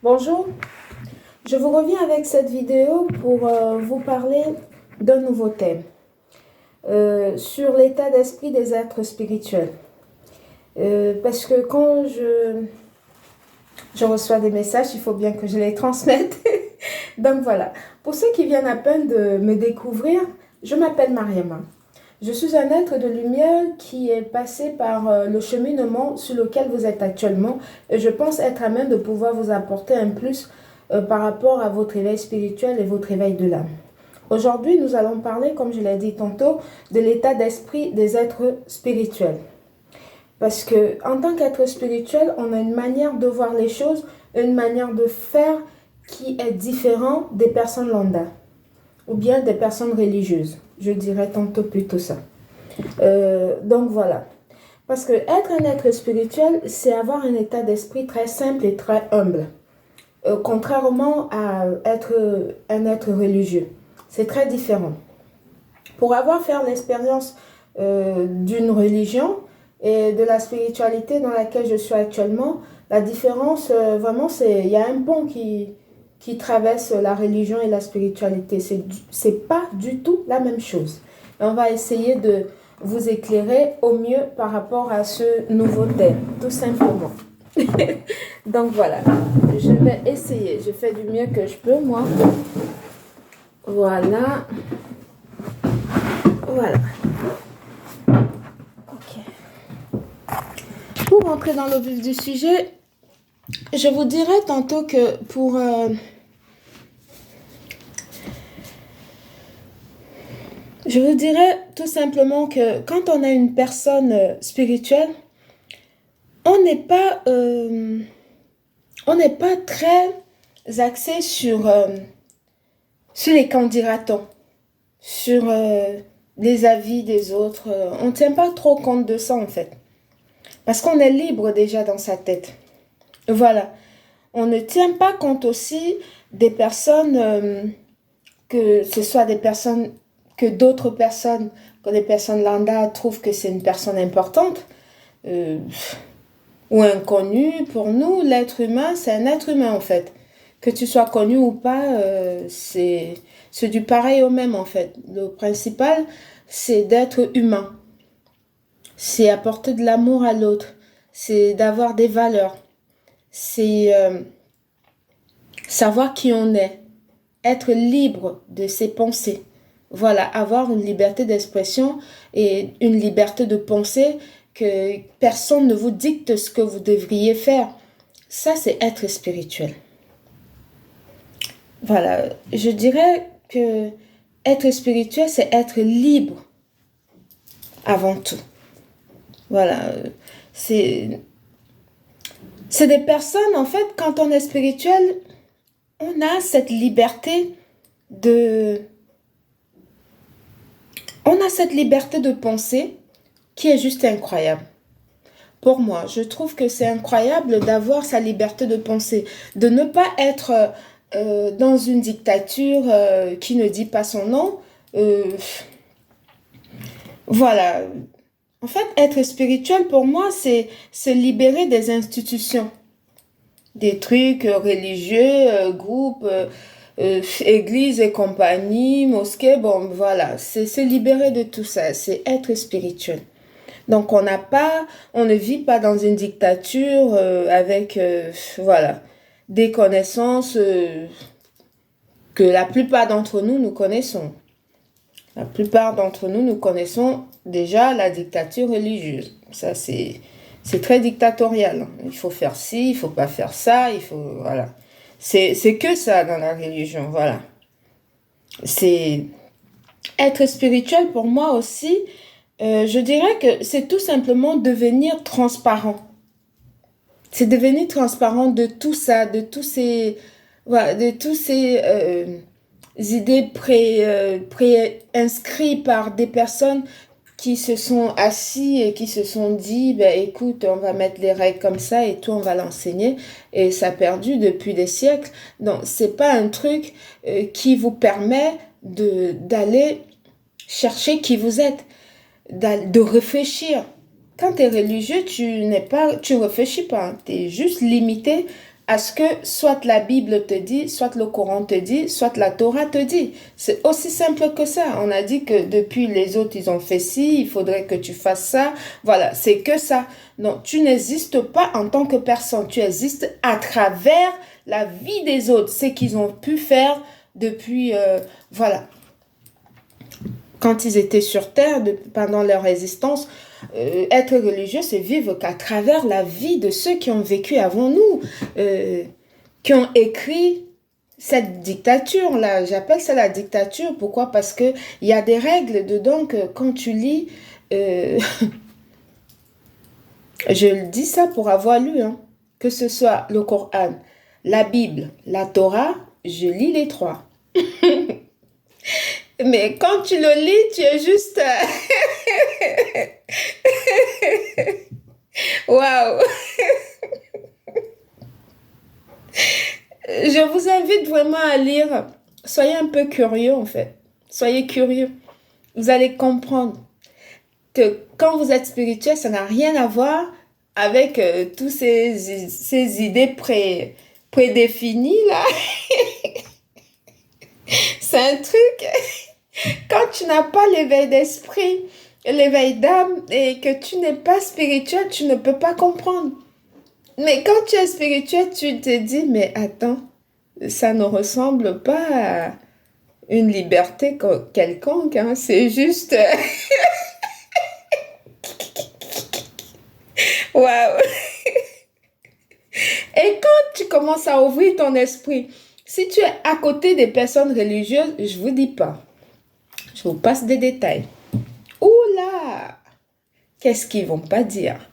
Bonjour, je vous reviens avec cette vidéo pour vous parler d'un nouveau thème sur l'état d'esprit des êtres spirituels. Parce que quand je reçois des messages, il faut bien que je les transmette. Donc voilà, pour ceux qui viennent à peine de me découvrir, je m'appelle Mariama. Je suis un être de lumière qui est passé par le cheminement sur lequel vous êtes actuellement et je pense être à même de pouvoir vous apporter un plus par rapport à votre éveil spirituel et votre éveil de l'âme. Aujourd'hui, nous allons parler, comme je l'ai dit tantôt, de l'état d'esprit des êtres spirituels. Parce que en tant qu'être spirituel, on a une manière de voir les choses, une manière de faire qui est différente des personnes lambda ou bien des personnes religieuses. Je dirais tantôt plutôt ça. Donc voilà. Parce que être un être spirituel, c'est avoir un état d'esprit très simple et très humble. Contrairement à être un être religieux. C'est très différent. Pour avoir fait l'expérience d'une religion et de la spiritualité dans laquelle je suis actuellement, la différence, vraiment, c'est il y a un pont qui traverse la religion et la spiritualité. C'est pas du tout la même chose. Et on va essayer de vous éclairer au mieux par rapport à ce nouveau thème, tout simplement. Donc voilà, je vais essayer. Je fais du mieux que je peux, moi. Voilà. Voilà. Ok. Pour entrer dans le vif du sujet, je vous dirai tantôt que je vous dirais tout simplement que quand on a une personne spirituelle, on n'est pas très axé sur les candidatons, sur les avis des autres. On ne tient pas trop compte de ça en fait. Parce qu'on est libre déjà dans sa tête. Voilà. On ne tient pas compte aussi des personnes, que ce soit des personnes, que d'autres personnes, que les personnes lambda trouvent que c'est une personne importante, ou inconnue. Pour nous, l'être humain, c'est un être humain en fait. Que tu sois connu ou pas, c'est du pareil au même en fait. Le principal, c'est d'être humain. C'est apporter de l'amour à l'autre. C'est d'avoir des valeurs. C'est savoir qui on est. Être libre de ses pensées. Voilà, avoir une liberté d'expression et une liberté de penser, que personne ne vous dicte ce que vous devriez faire. Ça, c'est être spirituel. Voilà, je dirais que être spirituel, c'est être libre avant tout. Voilà, c'est des personnes, en fait, quand on est spirituel, on a cette liberté de... On a cette liberté de penser qui est juste incroyable. Pour moi, je trouve que c'est incroyable d'avoir sa liberté de penser, de ne pas être dans une dictature qui ne dit pas son nom. Voilà. En fait, être spirituel, pour moi, c'est se libérer des institutions, des trucs religieux, groupes, églises et compagnie, mosquées, bon, voilà. C'est se libérer de tout ça, c'est être spirituel. Donc, on ne vit pas dans une dictature avec, voilà, des connaissances que la plupart d'entre nous, nous connaissons. La plupart d'entre nous, nous connaissons déjà la dictature religieuse. Ça, c'est très dictatorial. Il faut faire ci, il faut pas faire ça, il faut, voilà. C'est que ça dans la religion, voilà. C'est être spirituel pour moi aussi. Je dirais que c'est tout simplement devenir transparent. C'est devenir transparent de tout ça, de tous ces, voilà, de tous ces idées pré-inscrits par des personnes qui se sont assis et qui se sont dit, ben écoute, on va mettre les règles comme ça et tout, on va l'enseigner. Et ça a perdu depuis des siècles. Donc, c'est pas un truc qui vous permet d'aller chercher qui vous êtes, de réfléchir. Quand tu es religieux, tu réfléchis pas. Tu es juste limité à ce que soit la Bible te dit, soit le Coran te dit, soit la Torah te dit. C'est aussi simple que ça. On a dit que depuis les autres, ils ont fait ci, il faudrait que tu fasses ça. Voilà, c'est que ça. Non, tu n'existes pas en tant que personne. Tu existes à travers la vie des autres, ce qu'ils ont pu faire depuis, voilà. Quand ils étaient sur Terre, pendant leur existence, être religieux, c'est vivre qu'à travers la vie de ceux qui ont vécu avant nous, qui ont écrit cette dictature-là. J'appelle ça la dictature. Pourquoi? Parce qu'il y a des règles dedans que quand tu lis, je le dis ça pour avoir lu, hein, que ce soit le Coran, la Bible, la Torah, je lis les trois. Mais quand tu le lis, tu es juste... Waouh! Je vous invite vraiment à lire. Soyez un peu curieux, en fait. Soyez curieux. Vous allez comprendre que quand vous êtes spirituel, ça n'a rien à voir avec tous ces idées prédéfinies, là. C'est un truc... Quand tu n'as pas l'éveil d'esprit, l'éveil d'âme et que tu n'es pas spirituel, tu ne peux pas comprendre. Mais quand tu es spirituel, tu te dis, mais attends, ça ne ressemble pas à une liberté quelconque, hein, c'est juste... Waouh! Et quand tu commences à ouvrir ton esprit, si tu es à côté des personnes religieuses, je ne vous dis pas. Je vous passe des détails. Oula! Qu'est-ce qu'ils vont pas dire?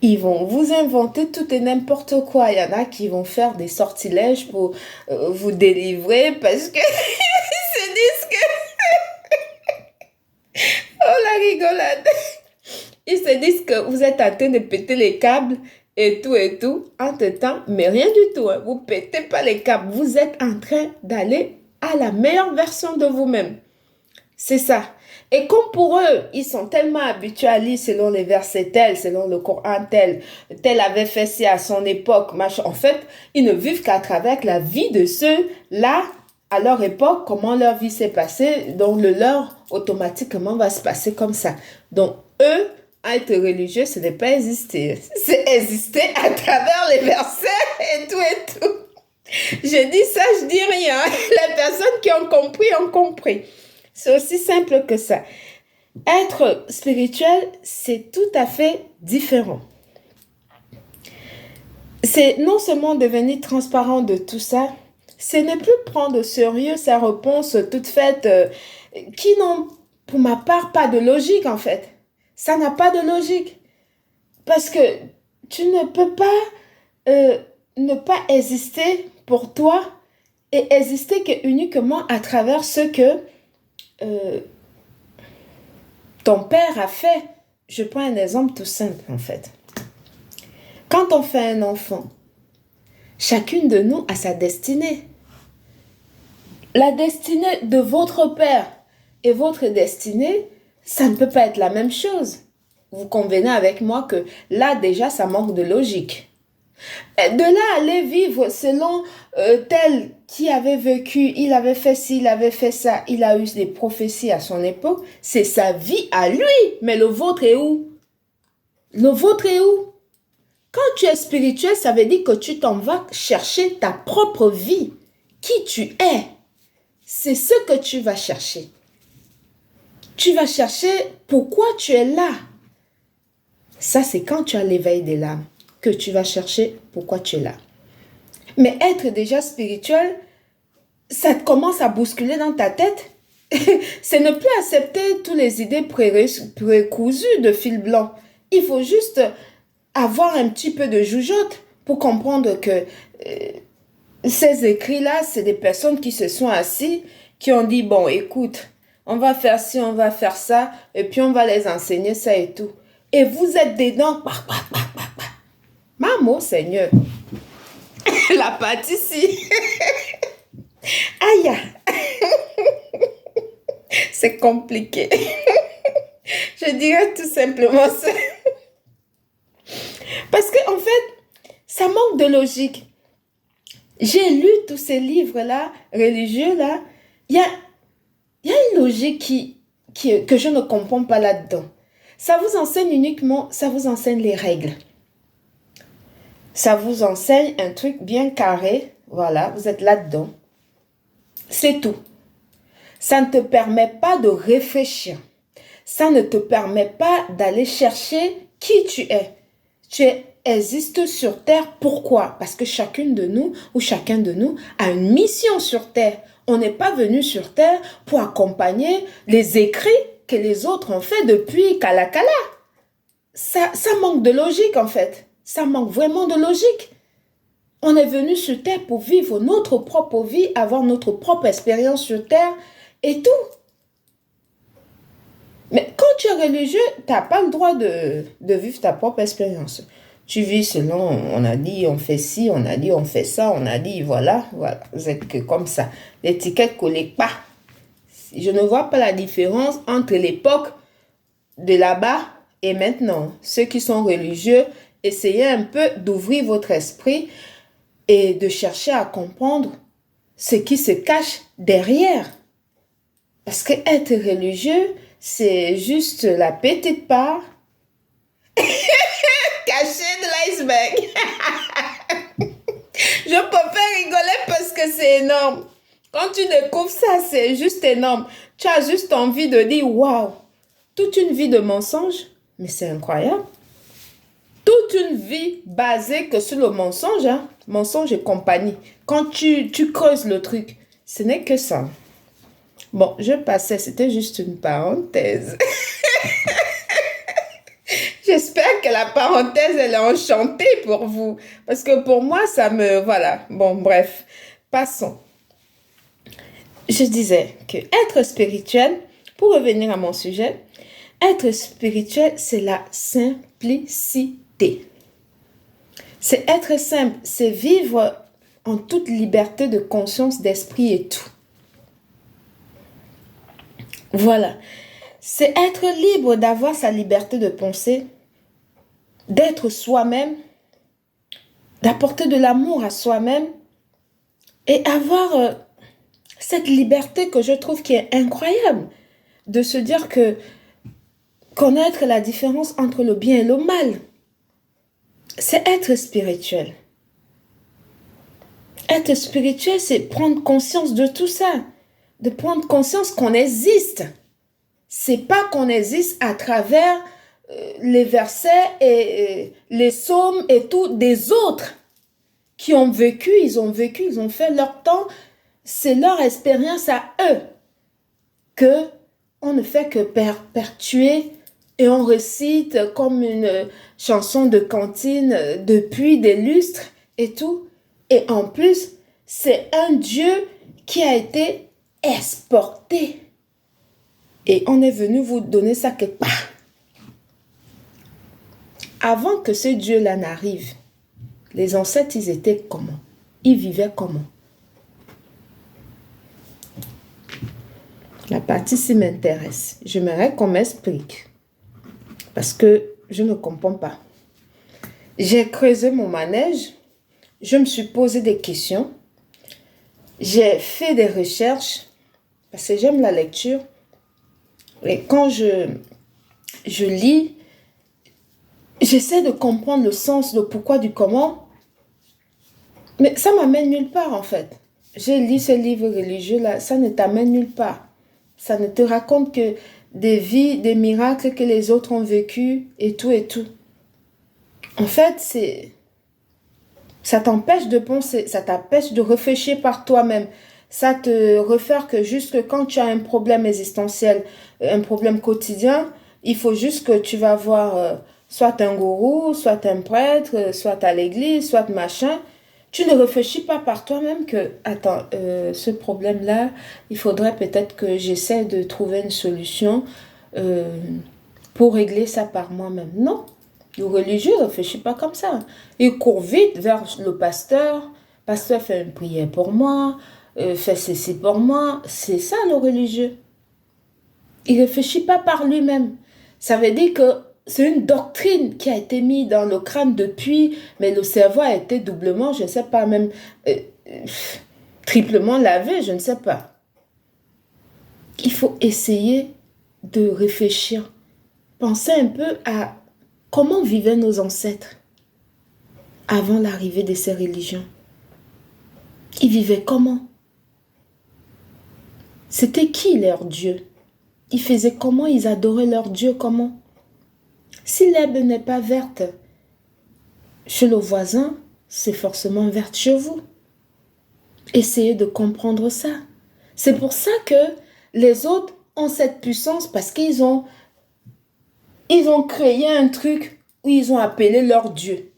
Ils vont vous inventer tout et n'importe quoi. Il y en a qui vont faire des sortilèges pour vous délivrer parce que ils se disent que... Oh la rigolade! Ils se disent que vous êtes en train de péter les câbles et tout, entre-temps, mais rien du tout. Hein. Vous ne pétez pas les câbles. Vous êtes en train d'aller à la meilleure version de vous-même. C'est ça. Et comme pour eux, ils sont tellement habitués à lire selon les versets tels, selon le Coran tel avait fait ci à son époque, machin. En fait, ils ne vivent qu'à travers la vie de ceux-là, à leur époque, comment leur vie s'est passée, donc le leur, automatiquement, va se passer comme ça. Donc, eux, être religieux, ce n'est pas exister. C'est exister à travers les versets et tout. Je dis ça, je dis rien. Les personnes qui ont compris. C'est aussi simple que ça. Être spirituel, c'est tout à fait différent. C'est non seulement devenir transparent de tout ça, c'est ne plus prendre au sérieux sa réponse toute faite, qui n'ont, pour ma part, pas de logique en fait. Ça n'a pas de logique. Parce que tu ne peux pas ne pas exister pour toi et exister que uniquement à travers ce que ton père a fait. Je prends un exemple tout simple en fait. Quand on fait un enfant, chacune de nous a sa destinée. La destinée de votre père et votre destinée, ça ne peut pas être la même chose. Vous convenez avec moi que là déjà ça manque de logique. De là aller vivre selon tel qui avait vécu, il avait fait ci, il avait fait ça, il a eu des prophéties à son époque, c'est sa vie à lui. Mais le vôtre est où? Le vôtre est où? Quand tu es spirituel, ça veut dire que tu t'en vas chercher ta propre vie. Qui tu es, c'est ce que tu vas chercher. Tu vas chercher pourquoi tu es là. Ça, c'est quand tu as l'éveil de l'âme que tu vas chercher pourquoi tu es là. Mais être déjà spirituel, ça commence à bousculer dans ta tête. C'est ne plus accepter toutes les idées précousues de fil blanc. Il faut juste avoir un petit peu de jugeote pour comprendre que ces écrits-là, c'est des personnes qui se sont assis, qui ont dit, bon, écoute, on va faire ci, on va faire ça, et puis on va les enseigner ça et tout. Et vous êtes dedans. Maman, Seigneur. La pâtisserie. Aïe. C'est compliqué. Je dirais tout simplement ça. Parce que en fait, Ça manque de logique. J'ai lu tous ces livres-là, religieux-là. Il y a une logique que je ne comprends pas là-dedans. Ça vous enseigne uniquement, ça vous enseigne les règles. Ça vous enseigne un truc bien carré. Voilà, vous êtes là-dedans. C'est tout. Ça ne te permet pas de réfléchir. Ça ne te permet pas d'aller chercher qui tu es. Tu existes sur Terre. Pourquoi? Parce que chacune de nous ou chacun de nous a une mission sur Terre. On n'est pas venu sur Terre pour accompagner les écrits que les autres ont fait depuis Kalakala. Ça manque de logique en fait. Ça manque vraiment de logique. On est venu sur Terre pour vivre notre propre vie, avoir notre propre expérience sur Terre et tout. Mais quand tu es religieux, tu n'as pas le droit de vivre ta propre expérience. Tu vis selon, on a dit on fait ci, on a dit on fait ça, on a dit voilà. Vous êtes que comme ça. L'étiquette ne colle pas. Je ne vois pas la différence entre l'époque de là-bas et maintenant. Ceux qui sont religieux, essayez un peu d'ouvrir votre esprit et de chercher à comprendre ce qui se cache derrière. Parce que être religieux, c'est juste la petite part cachée de l'iceberg. Je préfère rigoler parce que c'est énorme. Quand tu découvres ça, c'est juste énorme. Tu as juste envie de dire, waouh, toute une vie de mensonges, mais c'est incroyable. Toute une vie basée que sur le mensonge, hein, mensonge et compagnie. Quand tu creuses le truc, ce n'est que ça. Bon, je passais, c'était juste une parenthèse. J'espère que la parenthèse, elle est enchantée pour vous. Parce que pour moi, ça me... Voilà. Bon, bref. Passons. Je disais que être spirituel, pour revenir à mon sujet, être spirituel, c'est la simplicité. C'est être simple. C'est vivre en toute liberté de conscience, d'esprit et tout. Voilà. C'est être libre d'avoir sa liberté de penser, d'être soi-même, d'apporter de l'amour à soi-même et avoir cette liberté que je trouve qui est incroyable, de se dire que connaître la différence entre le bien et le mal, c'est être spirituel. Être spirituel, c'est prendre conscience de tout ça, de prendre conscience qu'on existe. C'est pas qu'on existe à travers les versets et les psaumes et tout des autres qui ont vécu, ils ont fait leur temps, c'est leur expérience à eux que on ne fait que perpétuer et on récite comme une chanson de cantine depuis des lustres et tout. Et en plus, c'est un Dieu qui a été exporté. Et on est venu vous donner ça quelque part. Avant que ce Dieu-là n'arrive, les ancêtres, ils étaient comment? Ils vivaient comment? La partie-ci m'intéresse. J'aimerais qu'on m'explique. Parce que je ne comprends pas. J'ai creusé mon manège. Je me suis posé des questions. J'ai fait des recherches. Parce que j'aime la lecture. Et quand je lis, j'essaie de comprendre le sens, le pourquoi du comment. Mais ça m'amène nulle part en fait. J'ai lu ce livre religieux-là, ça ne t'amène nulle part. Ça ne te raconte que des vies, des miracles que les autres ont vécu et tout et tout. En fait, ça t'empêche de penser, ça t'empêche de réfléchir par toi-même. Ça te réfère que juste quand tu as un problème existentiel, un problème quotidien, il faut juste que tu vas voir soit un gourou, soit un prêtre, soit à l'église, soit machin. Tu ne réfléchis pas par toi-même que, attends, ce problème-là, il faudrait peut-être que j'essaie de trouver une solution pour régler ça par moi-même. Non, le religieux ne réfléchit pas comme ça. Il court vite vers le pasteur. Pasteur fait une prière pour moi, fait ceci pour moi. C'est ça le religieux. Il ne réfléchit pas par lui-même. Ça veut dire que c'est une doctrine qui a été mise dans le crâne depuis, mais le cerveau a été doublement, je ne sais pas, même triplement lavé, je ne sais pas. Il faut essayer de réfléchir. Pensez un peu à comment vivaient nos ancêtres avant l'arrivée de ces religions. Ils vivaient comment? C'était qui leur Dieu? Ils faisaient comment? Ils adoraient leur Dieu comment? Si l'herbe n'est pas verte chez le voisin, c'est forcément verte chez vous. Essayez de comprendre ça. C'est pour ça que les autres ont cette puissance parce qu'ils ont créé un truc où ils ont appelé leur Dieu.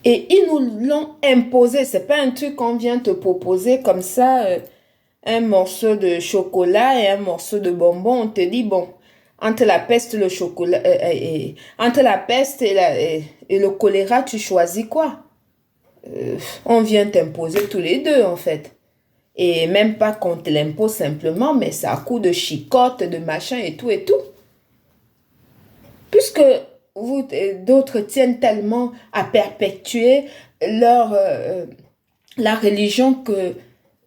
Et ils nous l'ont imposé. Ce n'est pas un truc qu'on vient te proposer comme ça, un morceau de chocolat et un morceau de bonbon. On te dit, bon, entre la peste et le chocolat, entre la peste et le choléra, tu choisis quoi? On vient t'imposer tous les deux, en fait. Et même pas qu'on te l'impose simplement, mais c'est à coup de chicotte, de machin et tout et tout. Puisque d'autres tiennent tellement à perpétuer la religion que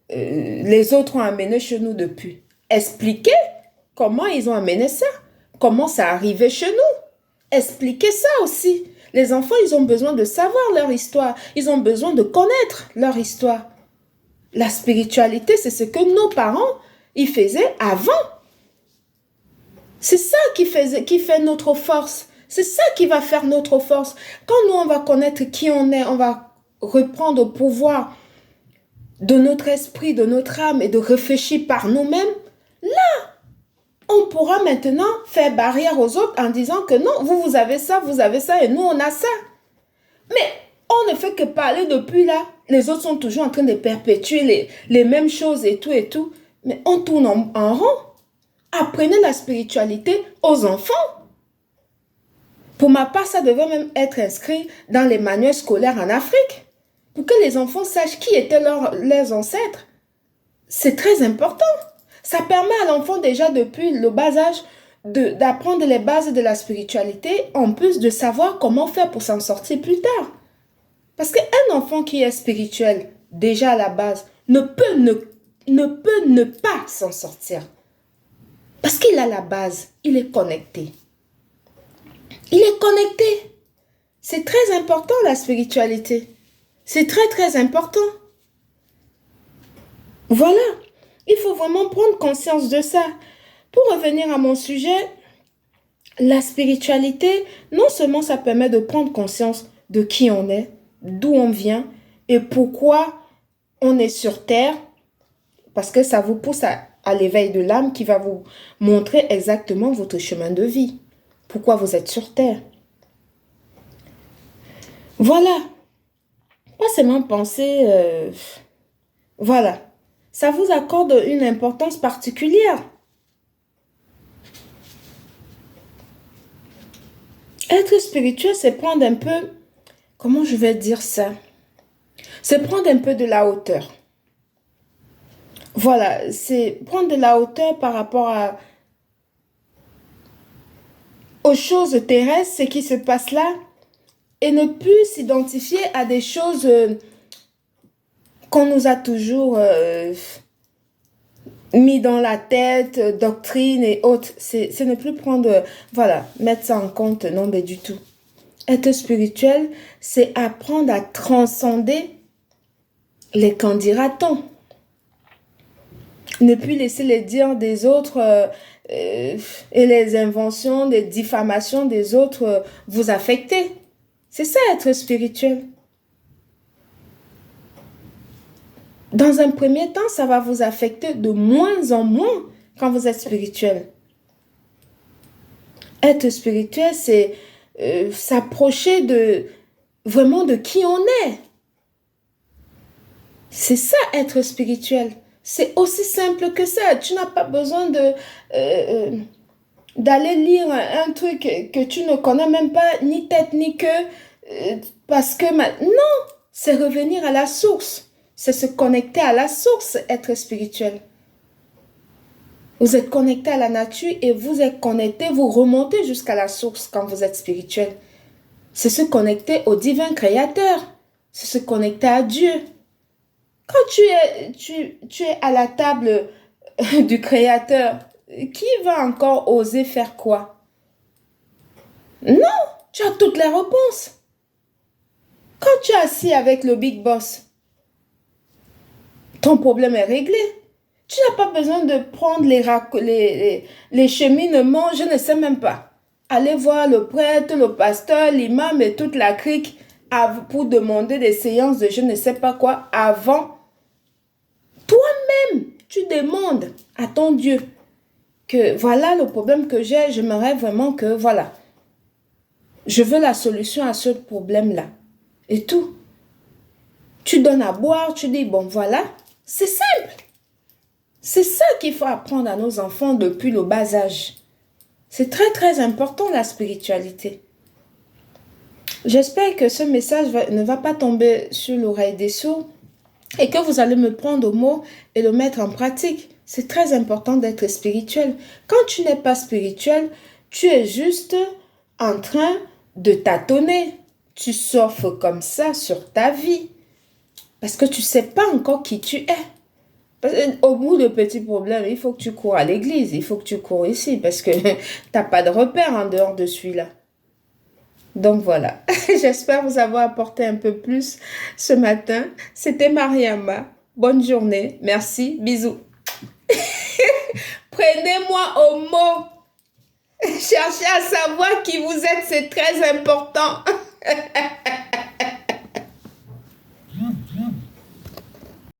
les autres ont amené chez nous depuis. Expliquez comment ils ont amené ça. Comment ça arrivait chez nous. Expliquez ça aussi. Les enfants, ils ont besoin de savoir leur histoire. Ils ont besoin de connaître leur histoire. La spiritualité, c'est ce que nos parents, ils faisaient avant. C'est ça qui fait notre force. C'est ça qui va faire notre force. Quand nous, on va connaître qui on est, on va reprendre le pouvoir de notre esprit, de notre âme et de réfléchir par nous-mêmes, là, on pourra maintenant faire barrière aux autres en disant que non, vous avez ça et nous, on a ça. Mais on ne fait que parler depuis là. Les autres sont toujours en train de perpétuer les mêmes choses et tout. Mais on tourne en rond. Apprenez la spiritualité aux enfants. Pour ma part, ça devait même être inscrit dans les manuels scolaires en Afrique. Pour que les enfants sachent qui étaient leurs ancêtres. C'est très important. Ça permet à l'enfant déjà depuis le bas âge d'apprendre les bases de la spiritualité, en plus de savoir comment faire pour s'en sortir plus tard. Parce qu'un enfant qui est spirituel, déjà à la base, ne peut ne pas s'en sortir. Parce qu'il a la base, il est connecté. Il est connecté. C'est très important la spiritualité. C'est très très important. Voilà. Il faut vraiment prendre conscience de ça. Pour revenir à mon sujet, la spiritualité, non seulement ça permet de prendre conscience de qui on est, d'où on vient et pourquoi on est sur Terre, parce que ça vous pousse à l'éveil de l'âme qui va vous montrer exactement votre chemin de vie. Pourquoi vous êtes sur Terre. Voilà. Pas seulement penser... voilà. Ça vous accorde une importance particulière. Être spirituel, c'est prendre un peu... Comment je vais dire ça? C'est prendre un peu de la hauteur. Voilà, c'est prendre de la hauteur par rapport aux choses terrestres, ce qui se passe là, et ne plus s'identifier à des choses qu'on nous a toujours mis dans la tête, doctrine et autres. C'est ne plus prendre, voilà, mettre ça en compte, non, mais du tout. Être spirituel, c'est apprendre à transcender les qu'en dira-t-on. Ne plus laisser les dires des autres et les inventions, les diffamations des autres vous affecter. C'est ça être spirituel. Dans un premier temps, ça va vous affecter de moins en moins quand vous êtes spirituel. Être spirituel, c'est s'approcher vraiment de qui on est. C'est ça, être spirituel. C'est aussi simple que ça. Tu n'as pas besoin d'aller lire un truc que tu ne connais même pas, ni tête ni queue, parce que... Non, c'est revenir à la source. C'est se connecter à la source, être spirituel. Vous êtes connecté à la nature et vous êtes connecté, vous remontez jusqu'à la source quand vous êtes spirituel. C'est se connecter au divin créateur. C'est se connecter à Dieu. Quand tu es à la table du créateur, qui va encore oser faire quoi? Non, tu as toutes les réponses. Quand tu es assis avec le big boss, ton problème est réglé. Tu n'as pas besoin de prendre les cheminements, je ne sais même pas. Aller voir le prêtre, le pasteur, l'imam et toute la clique pour demander des séances de je ne sais pas quoi avant. Toi-même, tu demandes à ton Dieu que voilà le problème que j'ai, j'aimerais vraiment que voilà, je veux la solution à ce problème-là. Et tout. Tu donnes à boire, tu dis bon voilà, c'est simple. C'est ça qu'il faut apprendre à nos enfants depuis le bas âge. C'est très très important la spiritualité. J'espère que ce message ne va pas tomber sur l'oreille des sourds et que vous allez me prendre au mot et le mettre en pratique. C'est très important d'être spirituel. Quand tu n'es pas spirituel, tu es juste en train de tâtonner. Tu surfes comme ça sur ta vie parce que tu ne sais pas encore qui tu es. Au bout de petits problèmes, il faut que tu cours à l'église, il faut que tu cours ici parce que tu n'as pas de repère en dehors de celui-là. Donc voilà, j'espère vous avoir apporté un peu plus ce matin. C'était Mariama. Bonne journée, merci, bisous. Prenez-moi au mot. Cherchez à savoir qui vous êtes, c'est très important.